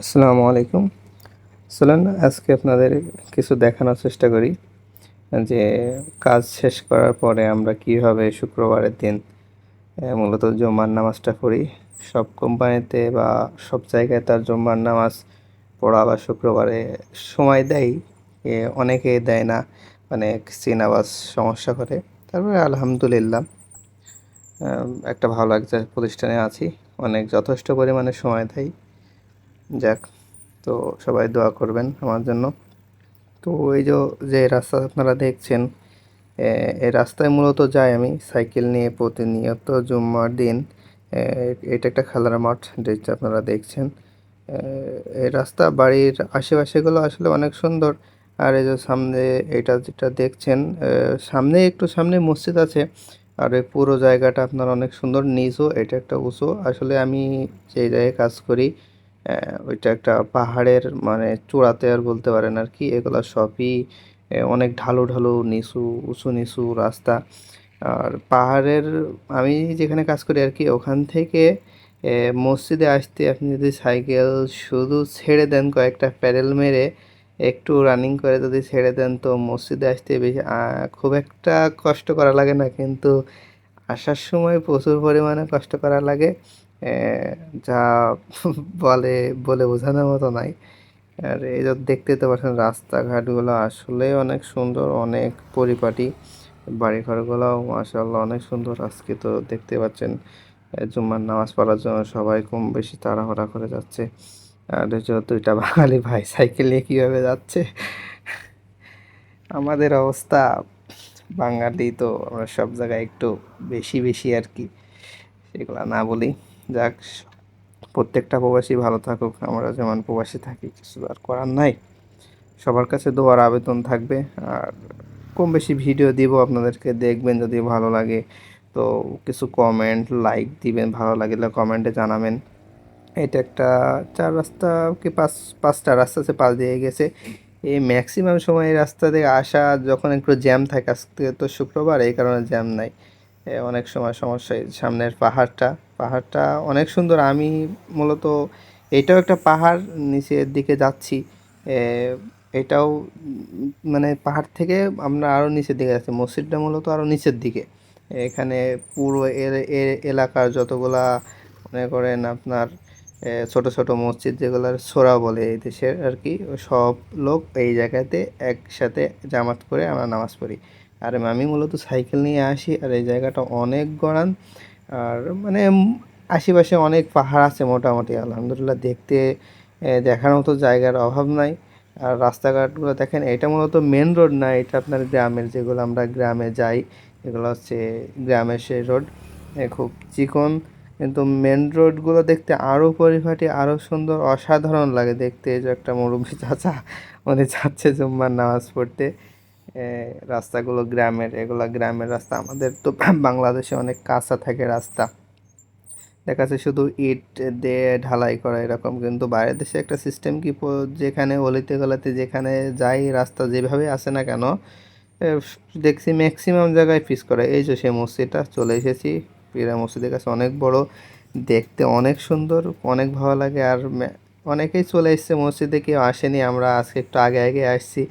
আসসালামু আলাইকুম। চলেন আজকে আপনাদের কিছু দেখানোর চেষ্টা করি যে কাজ শেষ করার পরে আমরা কিভাবে শুক্রবারের দিন মূলত জুম্মার নামাজটা পড়ি। সব কোম্পানিতে বা সব জায়গায় তার জুম্মার নামাজ পড়া বা শুক্রবারে সময় দেয়, অনেকে দেয় না, অনেক সিনাবাস সমস্যা করে। তারপরে আলহামদুলিল্লাহ একটা ভালো একটা প্রতিষ্ঠানে আছি, অনেক যথেষ্ট পরিমাণে সময় দেয়। যাক, তো সবাই দোয়া করবেন আমার জন্য। তো এই যে রাস্তা আপনারা দেখছেন, এই রাস্তায় মূলত যাই আমি সাইকেল নিয়ে প্রতিনিয়ত জুম্মার দিন। এটা একটা খেলার মাঠ যেটা আপনারা দেখছেন। এই রাস্তা বাড়ির আশেপাশেগুলো আসলে অনেক সুন্দর। আর এই যে সামনে এটা যেটা দেখছেন, সামনে একটু সামনে মসজিদ আছে। আর এই পুরো জায়গাটা আপনার অনেক সুন্দর, নিচু, এটা একটা উঁচু। আসলে আমি যে জায়গায় কাজ করি ওইটা একটা পাহাড়ের মানে চূড়াতে আর বলতে পারেন আর কি। এগুলো সবই অনেক ঢালু ঢালু, নিচু, উঁচু নিচু রাস্তা। আর পাহাড়ের, আমি যেখানে কাজ করি আর কি, ওখান থেকে মসজিদে আসতে আপনি যদি সাইকেল শুধু ছেড়ে দেন, কয়েকটা প্যাডেল মেরে একটু রানিং করে যদি ছেড়ে দেন, তো মসজিদে আসতে বেশি খুব একটা কষ্ট করা লাগে না, কিন্তু আসার সময় প্রচুর পরিমাণে কষ্ট করা লাগে। এ, যা বলে বলে বোঝানোর মতো নাই। আর এই যে দেখতে তো পাচ্ছেন রাস্তাঘাটগুলো আসলে অনেক সুন্দর, অনেক পরিপাটি। বাড়িঘরগুলোও মাশাআল্লাহ অনেক সুন্দর। আজকে তো দেখতে পাচ্ছেন জুম্মার নামাজ পড়ার জন্য সবাই কম বেশি তাড়াহুড়া করে যাচ্ছে। আর এই যে দুইটা বাঙালি ভাই সাইকেল নিয়ে কীভাবে যাচ্ছে, আমাদের অবস্থা। বাঙালি তো আমরা সব জায়গায় একটু বেশি বেশি আর কি, সেগুলা না বলি। যাক, প্রত্যেকটা প্রবাসী ভালো থাকুক, আমরা যেমন প্রবাসী থাকি, কিছু আর করার নাই। সবার কাছে দোয়ার আবেদন থাকবে। আর কম বেশি ভিডিও দিব আপনাদেরকে, দেখবেন যদি ভালো লাগে তো কিছু কমেন্ট লাইক দিবেন, ভালো লাগলে কমেন্টে জানাবেন। এটা একটা চার রাস্তা কি পাঁচটা রাস্তা আছে, পাশ দিয়ে গেছে। এই ম্যাক্সিমাম সময় এই রাস্তা দিয়ে আসা যখন একটু জ্যাম থাকে, আজকে তো শুক্রবার এই কারণে জ্যাম নাই। অনেক সময় সমস্যা। এই সামনের পাহাড়টা, পাহাড়টা অনেক সুন্দর। আমি মূলত এটাও একটা পাহাড়, নিচের দিকে যাচ্ছি। এ, এটাও মানে পাহাড় থেকে আমরা আরও নিচের দিকে যাচ্ছি। মসজিদটা মূলত আরও নিচের দিকে। এখানে পুরো এলাকার যতগুলা মনে করেন আপনার ছোট ছোট মসজিদ, যেগুলোর ছোরা বলে এই দেশের আর কি, সব লোক এই জায়গাতে একসাথে জামাত করে আমরা নামাজ পড়ি। আর আমি মূলত সাইকেল নিয়ে আসি। আর এই জায়গাটা অনেক গড়ান। আর মানে আশেপাশে অনেক পাহাড় আছে মোটামুটি, আলহামদুলিল্লাহ দেখতে দেখার মতো জায়গার অভাব নাই। আর রাস্তাঘাটগুলো দেখেন, এটা মূলত মেন রোড না, এটা আপনার গ্রামের, যেগুলো আমরা গ্রামে যাই এগুলো হচ্ছে গ্রামের সেই রোড, খুব চিকন। কিন্তু মেন রোডগুলো দেখতে আরও পরিপাটি, আরও সুন্দর, অসাধারণ লাগে দেখতে। এই যে একটা মুরব্বি চাচা, উনি যাচ্ছে জুম্মার নামাজ পড়তে। রাস্তাগুলো গ্রামের, এগুলো গ্রামের রাস্তা। আমাদের তো বাংলাদেশে অনেক কাঁচা থাকে রাস্তা, দেখা যাচ্ছে শুধু ইট দিয়ে ঢালাই করা এরকম। কিন্তু বাইরের দেশে একটা সিস্টেম কি, যেখানে অলিতে গলাতে যেখানে যাই রাস্তা যেভাবে আসে না কেন, এ, দেখছি ম্যাক্সিমাম জায়গায় পিস করা। এই যে সেই মসজিদটা চলে এসেছি, পীরা মসজিদের কাছে, অনেক বড়, দেখতে অনেক সুন্দর, অনেক ভালো লাগে। আর অনেকেই চলে এসছে মসজিদে, কেউ আসেনি। আমরা আজকে একটু আগে আগে আসছি,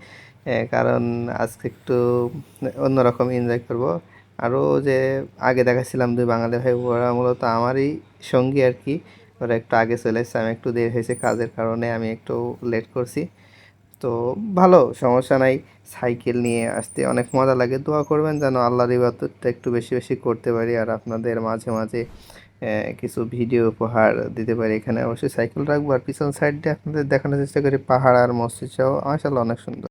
কারণ আজকে একটু অন্যরকম এনজয় করব। আরও যে আগে দেখাচ্ছিলাম দুই বাঙালি ভাই, ওরা মূলত আমারই সঙ্গী আর কি। ওরা একটু আগে চলে এসেছে, আমি একটু দেরি হয়েছে কাজের কারণে, আমি একটু লেট করছি। তো ভালো, সমস্যা নাই। সাইকেল নিয়ে আসতে অনেক মজা লাগে। দোয়া করবেন যেন আল্লাহর ইবাদতটা একটু বেশি বেশি করতে পারি, আর আপনাদের মাঝে মাঝে কিছু ভিডিও উপহার দিতে পারি। এখানে অবশ্যই সাইকেল রাখবো, আর পিছন সাইড দিয়ে আপনাদের দেখানোর চেষ্টা করি পাহাড় আর মসজিদ সহ। মাশাআল্লাহ অনেক সুন্দর।